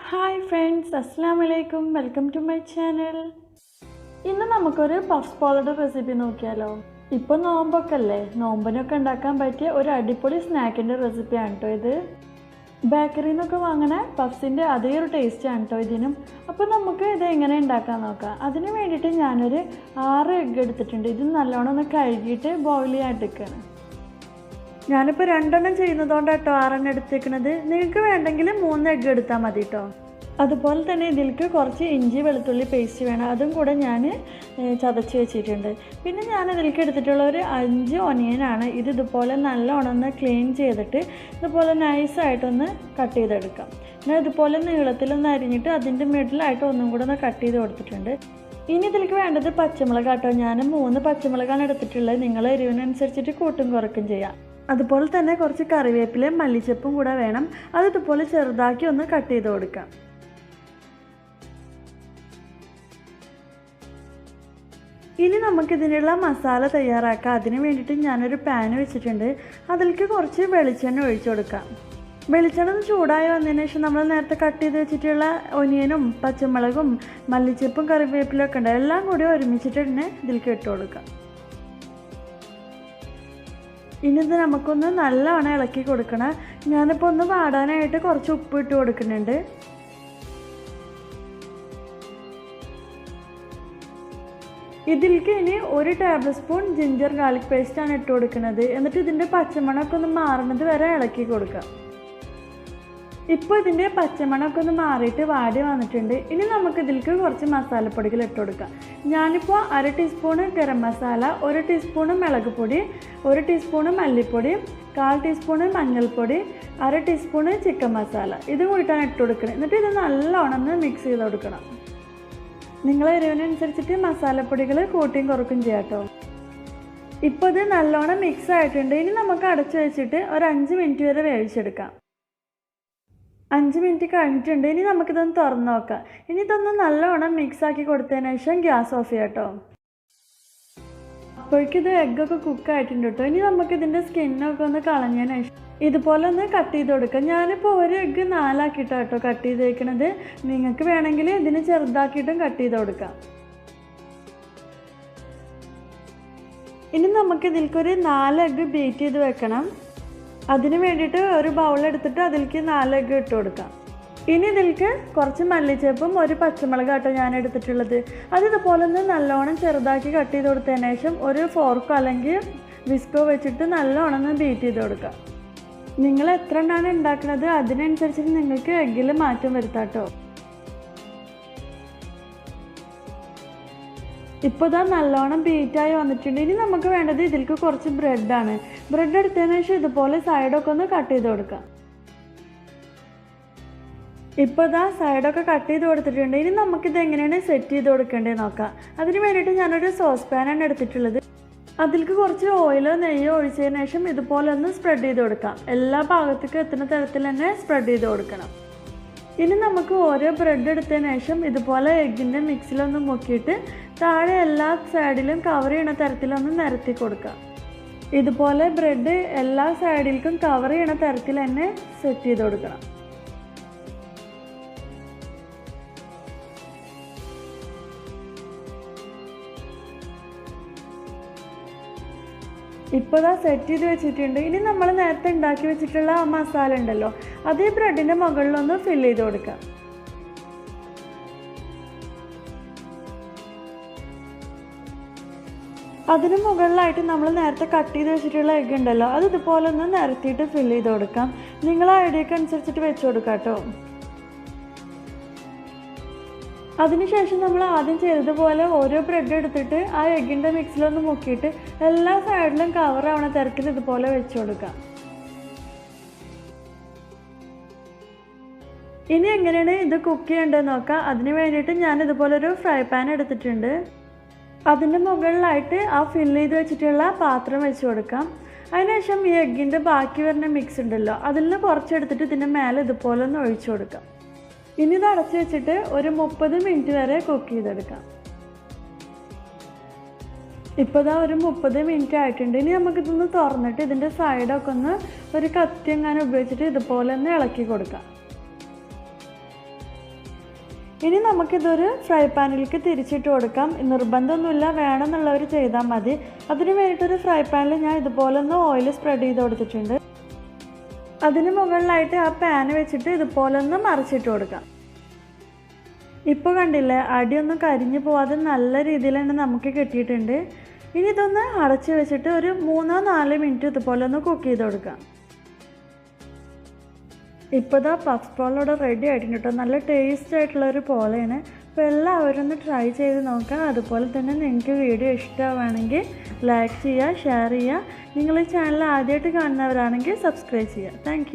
Hi friends, Assalamu alaikum. Welcome to my channel. ഇന്ന് നമുക്കൊരു puffs പോളയുടെ recipe നോക്കിയാലോ. ഇപ്പോൾ നോമ്പൊക്കെ അല്ലേ, നോമ്പിനൊക്കെ ഉണ്ടാക്കാൻ പറ്റിയ ഒരു അടിപൊളി സ്നാക്കിൻ്റെ റെസിപ്പിയാണ് കേട്ടോ ഇത്. ബേക്കറിയിൽ നിന്നൊക്കെ വാങ്ങണ പഫ്സിൻ്റെ അതേ ഒരു ടേസ്റ്റാണ് കേട്ടോ ഇതിനും. അപ്പോൾ നമുക്ക് ഇത് എങ്ങനെ ഉണ്ടാക്കാൻ നോക്കാം. അതിന് വേണ്ടിയിട്ട് ഞാനൊരു 6 എഗ്ഗ് എടുത്തിട്ടുണ്ട്. ഇത് നല്ലോണം ഒന്ന് കഴുകിയിട്ട് ബോയിൽ ചെയ്യാണ്ടിരിക്കുകയാണ്. ഞാനിപ്പോൾ 2 എണ്ണം ചെയ്യുന്നതുകൊണ്ടാണ് കേട്ടോ 6 എണ്ണം എടുത്തേക്കുന്നത്. നിങ്ങൾക്ക് വേണ്ടെങ്കിൽ 3 എഗ്ഗ് എടുത്താൽ മതി കേട്ടോ. അതുപോലെ തന്നെ ഇതിലേക്ക് കുറച്ച് ഇഞ്ചി വെളുത്തുള്ളി പേസ്റ്റ് വേണം, അതും കൂടെ ഞാൻ ചതച്ച് വെച്ചിട്ടുണ്ട്. പിന്നെ ഞാൻ ഇതിലേക്ക് എടുത്തിട്ടുള്ള ഒരു 5 ഒനിയനാണ്. ഇതുപോലെ നല്ലോണം ഒന്ന് ക്ലീൻ ചെയ്തിട്ട് ഇതുപോലെ നൈസായിട്ടൊന്ന് കട്ട് ചെയ്തെടുക്കാം. ഞാൻ ഇതുപോലെ നീളത്തിലൊന്ന് അരിഞ്ഞിട്ട് അതിൻ്റെ മിഡിലായിട്ട് ഒന്നും കൂടെ ഒന്ന് കട്ട് ചെയ്ത് കൊടുത്തിട്ടുണ്ട്. ഇനി ഇതിലേക്ക് വേണ്ടത് പച്ചമുളക് കേട്ടോ. ഞാൻ 3 പച്ചമുളകാണ് എടുത്തിട്ടുള്ളത്. നിങ്ങൾ എരിവിനനുസരിച്ചിട്ട് കൂട്ടും കുറയ്ക്കും ചെയ്യാം. അതുപോലെ തന്നെ കുറച്ച് കറിവേപ്പിലയും മല്ലിച്ചപ്പും കൂടെ വേണം. അത് ഇതുപോലെ ചെറുതാക്കി ഒന്ന് കട്ട് ചെയ്ത് കൊടുക്കാം. ഇനി നമുക്കിതിനുള്ള മസാല തയ്യാറാക്കാം. അതിന് വേണ്ടിയിട്ട് ഞാനൊരു പാൻ വെച്ചിട്ടുണ്ട്. അതിലേക്ക് കുറച്ച് വെളിച്ചെണ്ണ ഒഴിച്ചു കൊടുക്കാം. വെളിച്ചെണ്ണ ചൂടായി വന്നതിന് ശേഷം നമ്മൾ നേരത്തെ കട്ട് ചെയ്ത് വെച്ചിട്ടുള്ള ഒനിയനും പച്ചമുളകും മല്ലിച്ചപ്പും കറിവേപ്പിലും ഒക്കെ ഉണ്ട്, എല്ലാം കൂടി ഒരുമിച്ചിട്ട് തന്നെ ഇതിലേക്ക് ഇട്ട് കൊടുക്കാം. ഇനി ഇത് നമുക്കൊന്ന് നല്ലവണ്ണം ഇളക്കി കൊടുക്കണം. ഞാനിപ്പോൾ ഒന്ന് വാടാനായിട്ട് കുറച്ച് ഉപ്പ് ഇട്ട് കൊടുക്കുന്നുണ്ട്. ഇതിലേക്ക് ഇനി 1 ടേബിൾ സ്പൂൺ ജിഞ്ചർ ഗാർലിക് പേസ്റ്റാണ് ഇട്ട് കൊടുക്കുന്നത്. എന്നിട്ട് ഇതിൻ്റെ പച്ചമണമൊക്കെ ഒന്ന് മാറുന്നത് വരെ ഇളക്കി കൊടുക്കാം. ഇപ്പോൾ ഇതിൻ്റെ പച്ചമണമൊക്കെ ഒന്ന് മാറിയിട്ട് വാടി വന്നിട്ടുണ്ട്. ഇനി നമുക്ക് ഇതിലേക്ക് കുറച്ച് മസാലപ്പൊടികൾ ഇട്ട് കൊടുക്കാം. ഞാനിപ്പോൾ 1/2 ടീസ്പൂണ് ഗരം മസാല, 1 ടീസ്പൂണ് മുളക് പൊടി, 1 ടീസ്പൂണ് മല്ലിപ്പൊടി, 1/4 ടീസ്പൂണ് മഞ്ഞൾപ്പൊടി, 1/2 ടീസ്പൂണ് ചിക്കൻ മസാല ഇത് കൂടിയിട്ടാണ് ഇട്ട് കൊടുക്കുന്നത്. എന്നിട്ട് ഇത് നല്ലോണം ഒന്ന് മിക്സ് ചെയ്ത് കൊടുക്കണം. നിങ്ങൾ എരിവിനനുസരിച്ചിട്ട് മസാലപ്പൊടികൾ കൂട്ടിയും കുറക്കും ചെയ്യാം കേട്ടോ. ഇപ്പോൾ ഇത് നല്ലോണം മിക്സ് ആയിട്ടുണ്ട്. ഇനി നമുക്ക് അടച്ചു വെച്ചിട്ട് ഒരു 5 മിനിറ്റ് വരെ വേവിച്ചെടുക്കാം. 5 മിനിറ്റ് കഴിഞ്ഞിട്ടുണ്ട്. ഇനി നമുക്കിതൊന്ന് തുറന്ന് നോക്കാം. ഇനി ഇതൊന്ന് നല്ലോണം മിക്സാക്കി കൊടുത്തതിന് ശേഷം ഗ്യാസ് ഓഫ് ചെയ്യാം കേട്ടോ. അപ്പോഴേക്കിത് എഗ്ഗൊക്കെ കുക്കായിട്ടുണ്ട് കേട്ടോ. ഇനി നമുക്കിതിൻ്റെ സ്കിന്നൊക്കെ ഒന്ന് കളഞ്ഞതിന് ശേഷം ഇതുപോലെ ഒന്ന് കട്ട് ചെയ്ത് കൊടുക്കാം. ഞാനിപ്പോൾ 1 എഗ്ഗ് 4 ആക്കിയിട്ടാണ് കേട്ടോ കട്ട് ചെയ്തേക്കുന്നത്. നിങ്ങൾക്ക് വേണമെങ്കിൽ ഇതിന് ചെറുതാക്കിയിട്ടും കട്ട് ചെയ്ത് കൊടുക്കാം. ഇനി നമുക്ക് ഇതിലേക്കൊരു 4 എഗ്ഗ് ബീറ്റ് ചെയ്ത് വെക്കണം. അതിന് വേണ്ടിയിട്ട് ഒരു ബൗളെടുത്തിട്ട് അതിലേക്ക് 4 എഗ്ഗ് ഇട്ട് കൊടുക്കാം. ഇനി ഇതിലേക്ക് കുറച്ച് മല്ലിച്ചപ്പും 1 പച്ചമുളക് കേട്ടോ ഞാൻ എടുത്തിട്ടുള്ളത്. അത് ഇതുപോലെ ഒന്ന് നല്ലോണം ചെറുതാക്കി കട്ട് ചെയ്ത് കൊടുത്തതിന് ശേഷം ഒരു ഫോർക്കോ അല്ലെങ്കിൽ വിസ്കോ വെച്ചിട്ട് നല്ലോണം ഒന്ന് ബീറ്റ് ചെയ്ത് കൊടുക്കാം. നിങ്ങൾ എത്ര എണ്ണമാണ് ഉണ്ടാക്കുന്നത് അതിനനുസരിച്ചിട്ട് നിങ്ങൾക്ക് എഗ്ഗിൽ മാറ്റം വരുത്താം കേട്ടോ. ഇപ്പോൾ ഇതാ നല്ലോണം ബീറ്റായി വന്നിട്ടുണ്ട്. ഇനി നമുക്ക് വേണ്ടത് ഇതിലേക്ക് കുറച്ച് ബ്രെഡാണ്. ബ്രെഡ് എടുത്തതിന് ശേഷം ഇതുപോലെ സൈഡൊക്കെ ഒന്ന് കട്ട് ചെയ്ത് കൊടുക്കാം. ഇപ്പോൾ ഇതാ സൈഡൊക്കെ കട്ട് ചെയ്ത് കൊടുത്തിട്ടുണ്ട്. ഇനി നമുക്കിത് എങ്ങനെയാണ് സെറ്റ് ചെയ്ത് കൊടുക്കേണ്ടത് നോക്കാം. അതിന് വേണ്ടിയിട്ട് ഞാനൊരു സോസ് പാനാണ് എടുത്തിട്ടുള്ളത്. അതിലേക്ക് കുറച്ച് ഓയിലോ നെയ്യോ ഒഴിച്ചതിന് ശേഷം ഇതുപോലെ ഒന്ന് സ്പ്രെഡ് ചെയ്ത് കൊടുക്കാം. എല്ലാ ഭാഗത്തേക്കും എത്തുന്ന തരത്തിൽ തന്നെ സ്പ്രെഡ് ചെയ്ത് കൊടുക്കണം. ഇനി നമുക്ക് ഓരോ ബ്രെഡ് എടുത്തതിന് ശേഷം ഇതുപോലെ എഗ്ഗിൻ്റെ മിക്സിലൊന്ന് മുക്കിയിട്ട് താഴെ എല്ലാ സൈഡിലും കവർ ചെയ്യണ തരത്തിലൊന്ന് നിരത്തി കൊടുക്കാം. ഇതുപോലെ ബ്രെഡ് എല്ലാ സൈഡിലേക്കും കവർ ചെയ്യണ തരത്തിൽ തന്നെ സെറ്റ് ചെയ്ത് കൊടുക്കണം. ഇപ്പോൾ ഇതാ സെറ്റ് ചെയ്ത് വെച്ചിട്ടുണ്ട്. ഇനി നമ്മൾ നേരത്തെ ഉണ്ടാക്കി വെച്ചിട്ടുള്ള ആ മസാല ഉണ്ടല്ലോ, അത് ഈ ബ്രെഡിൻ്റെ മുകളിലൊന്ന് ഫില്ല് ചെയ്ത് കൊടുക്കാം. അതിന് മുകളിലായിട്ട് നമ്മൾ നേരത്തെ കട്ട് ചെയ്ത് വെച്ചിട്ടുള്ള എഗ്ഗ് ഉണ്ടല്ലോ, അത് ഇതുപോലെ ഒന്ന് നിരത്തിയിട്ട് ഫില്ല് ചെയ്ത് കൊടുക്കാം. നിങ്ങൾ ഐഡിയക്ക് അനുസരിച്ചിട്ട് വെച്ച് കൊടുക്കാം കേട്ടോ. അതിനുശേഷം നമ്മൾ ആദ്യം ചെയ്തതുപോലെ ഓരോ ബ്രെഡ് എടുത്തിട്ട് ആ എഗ്ഗിൻ്റെ മിക്സിലൊന്ന് മുക്കിയിട്ട് എല്ലാ സൈഡിലും കവർ ആവണ തരത്തിൽ ഇതുപോലെ വെച്ച് കൊടുക്കാം. ഇനി എങ്ങനെയാണ് ഇത് കുക്ക് ചെയ്യേണ്ടതെന്ന് നോക്കാം. അതിന് വേണ്ടിയിട്ട് ഞാൻ ഇതുപോലെ ഒരു ഫ്രൈ പാൻ എടുത്തിട്ടുണ്ട്. അതിൻ്റെ മുകളിലായിട്ട് ആ ഫില്ല് ചെയ്ത് വെച്ചിട്ടുള്ള പാത്രം വെച്ച് കൊടുക്കാം. അതിനുശേഷം ഈ എഗ്ഗിൻ്റെ ബാക്കി വരുന്ന മിക്സ് ഉണ്ടല്ലോ, അതിൽ നിന്ന് കുറച്ചെടുത്തിട്ട് ഇതിൻ്റെ മേലെ ഇതുപോലെ ഒന്ന് ഒഴിച്ചു കൊടുക്കാം. ഇനി ഇത് അടച്ചു വെച്ചിട്ട് ഒരു 30 മിനിറ്റ് വരെ കുക്ക് ചെയ്തെടുക്കാം. ഇപ്പോൾ ഇതാ ഒരു 30 മിനിറ്റ് ആയിട്ടുണ്ട്. ഇനി നമുക്കിതൊന്ന് തുറന്നിട്ട് ഇതിൻ്റെ സൈഡൊക്കെ ഒന്ന് ഒരു കത്തി എങ്ങാനും ഉപയോഗിച്ചിട്ട് ഇതുപോലെ ഒന്ന് ഇളക്കി കൊടുക്കാം. ഇനി നമുക്കിതൊരു ഫ്രൈ പാനിലേക്ക് തിരിച്ചിട്ട് കൊടുക്കാം. നിർബന്ധമൊന്നുമില്ല, വേണമെന്നുള്ളവർ ചെയ്താൽ മതി. അതിന് വേണ്ടിയിട്ടൊരു ഫ്രൈ പാനിൽ ഞാൻ ഇതുപോലെ ഒന്ന് ഓയിൽ സ്പ്രെഡ് ചെയ്ത് കൊടുത്തിട്ടുണ്ട്. അതിന് മുകളിലായിട്ട് ആ പാൻ വെച്ചിട്ട് ഇതുപോലെ ഒന്ന് മറിച്ചിട്ട് കൊടുക്കാം. ഇപ്പോൾ കണ്ടില്ലേ, അടിയൊന്നും കരിഞ്ഞു പോവാതെ നല്ല രീതിയിൽ തന്നെ നമുക്ക് കിട്ടിയിട്ടുണ്ട്. ഇനി ഇതൊന്ന് അടച്ച് വെച്ചിട്ട് ഒരു 3-4 മിനിറ്റ് ഇതുപോലെ ഒന്ന് കുക്ക് ചെയ്ത് കൊടുക്കാം. ഇപ്പോൾ ഇതാ പഫ് പോള റെഡി ആയിട്ടുണ്ട് കേട്ടോ. നല്ല ടേസ്റ്റ് ആയിട്ടുള്ളൊരു പോളയാണ്. അപ്പോൾ എല്ലാവരും ഒന്ന് ട്രൈ ചെയ്ത് നോക്കാം. അതുപോലെ തന്നെ നിങ്ങൾക്ക് വീഡിയോ ഇഷ്ടമാവുകയാണെങ്കിൽ ലൈക്ക് ചെയ്യുക, ഷെയർ ചെയ്യുക. നിങ്ങൾ ഈ ചാനൽ ആദ്യമായിട്ട് കാണുന്നവരാണെങ്കിൽ സബ്സ്ക്രൈബ് ചെയ്യുക. താങ്ക്